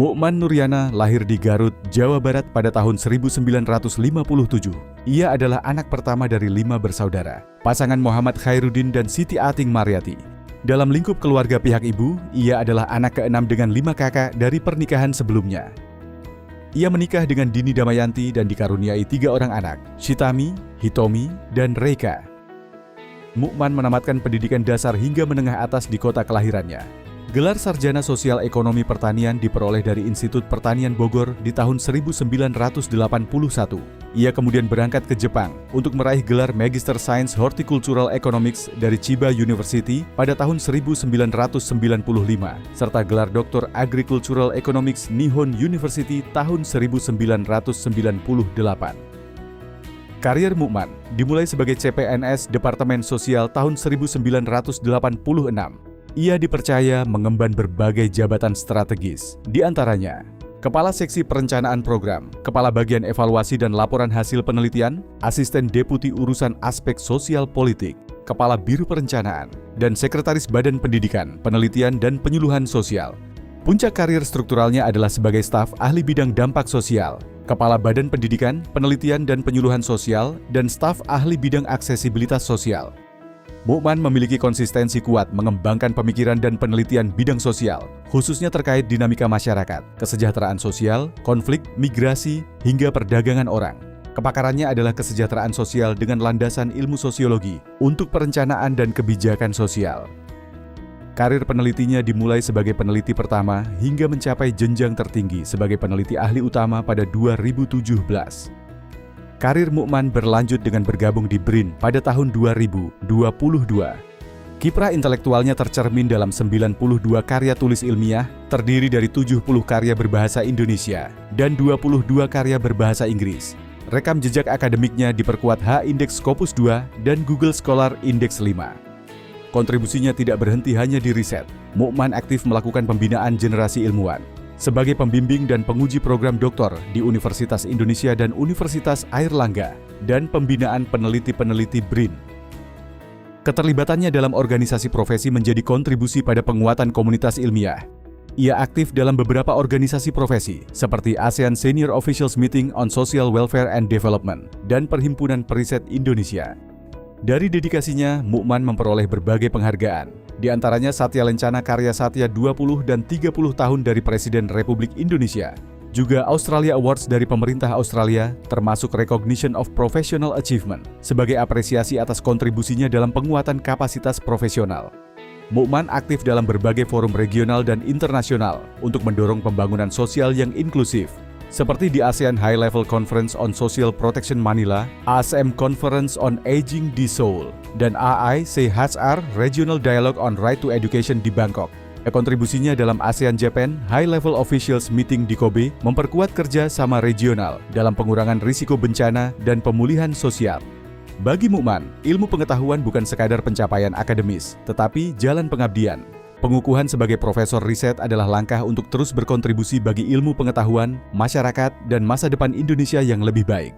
Mukman Nuryana lahir di Garut, Jawa Barat pada tahun 1957. Ia adalah anak pertama dari 5 bersaudara, pasangan Muhammad Khairuddin dan Siti Ating Maryati. Dalam lingkup keluarga pihak ibu, ia adalah anak ke-6 dengan 5 kakak dari pernikahan sebelumnya. Ia menikah dengan Dini Damayanti dan dikaruniai 3 orang anak, Shitami, Hitomi, dan Reika. Mukman menamatkan pendidikan dasar hingga menengah atas di kota kelahirannya. Gelar Sarjana Sosial Ekonomi Pertanian diperoleh dari Institut Pertanian Bogor di tahun 1981. Ia kemudian berangkat ke Jepang untuk meraih gelar Magister Science Horticultural Economics dari Chiba University pada tahun 1995, serta gelar Dr. Agricultural Economics Nihon University tahun 1998. Karier Mukman dimulai sebagai CPNS Departemen Sosial tahun 1986. Ia dipercaya mengemban berbagai jabatan strategis, di antaranya Kepala Seksi Perencanaan Program, Kepala Bagian Evaluasi dan Laporan Hasil Penelitian, Asisten Deputi Urusan Aspek Sosial Politik, Kepala Biro Perencanaan, dan Sekretaris Badan Pendidikan, Penelitian dan Penyuluhan Sosial. Puncak karir strukturalnya adalah sebagai staf ahli bidang dampak sosial, Kepala Badan Pendidikan, Penelitian dan Penyuluhan Sosial, dan staf ahli bidang aksesibilitas sosial. Mukman memiliki konsistensi kuat mengembangkan pemikiran dan penelitian bidang sosial, khususnya terkait dinamika masyarakat, kesejahteraan sosial, konflik, migrasi, hingga perdagangan orang. Kepakarannya adalah kesejahteraan sosial dengan landasan ilmu sosiologi untuk perencanaan dan kebijakan sosial. Karir penelitinya dimulai sebagai peneliti pertama hingga mencapai jenjang tertinggi sebagai peneliti ahli utama pada 2017. Karir Mukman berlanjut dengan bergabung di BRIN pada tahun 2022. Kiprah intelektualnya tercermin dalam 92 karya tulis ilmiah, terdiri dari 70 karya berbahasa Indonesia dan 22 karya berbahasa Inggris. Rekam jejak akademiknya diperkuat H-Index Scopus II dan Google Scholar Index 5. Kontribusinya tidak berhenti hanya di riset. Mukman aktif melakukan pembinaan generasi ilmuwan sebagai pembimbing dan penguji program doktor di Universitas Indonesia dan Universitas Airlangga, dan pembinaan peneliti-peneliti BRIN. Keterlibatannya dalam organisasi profesi menjadi kontribusi pada penguatan komunitas ilmiah. Ia aktif dalam beberapa organisasi profesi, seperti ASEAN Senior Officials Meeting on Social Welfare and Development, dan Perhimpunan Periset Indonesia. Dari dedikasinya, Mukman memperoleh berbagai penghargaan, di antaranya Satya Lencana Karya Satya 20 dan 30 tahun dari Presiden Republik Indonesia. Juga Australia Awards dari pemerintah Australia, termasuk Recognition of Professional Achievement, sebagai apresiasi atas kontribusinya dalam penguatan kapasitas profesional. Mukman aktif dalam berbagai forum regional dan internasional untuk mendorong pembangunan sosial yang inklusif, seperti di ASEAN High Level Conference on Social Protection Manila, ASEM Conference on Aging di Seoul, dan AICHR Regional Dialogue on Right to Education di Bangkok. Kontribusinya dalam ASEAN Japan High Level Officials Meeting di Kobe memperkuat kerja sama regional dalam pengurangan risiko bencana dan pemulihan sosial. Bagi Mukman, ilmu pengetahuan bukan sekadar pencapaian akademis, tetapi jalan pengabdian. Pengukuhan sebagai profesor riset adalah langkah untuk terus berkontribusi bagi ilmu pengetahuan, masyarakat, dan masa depan Indonesia yang lebih baik.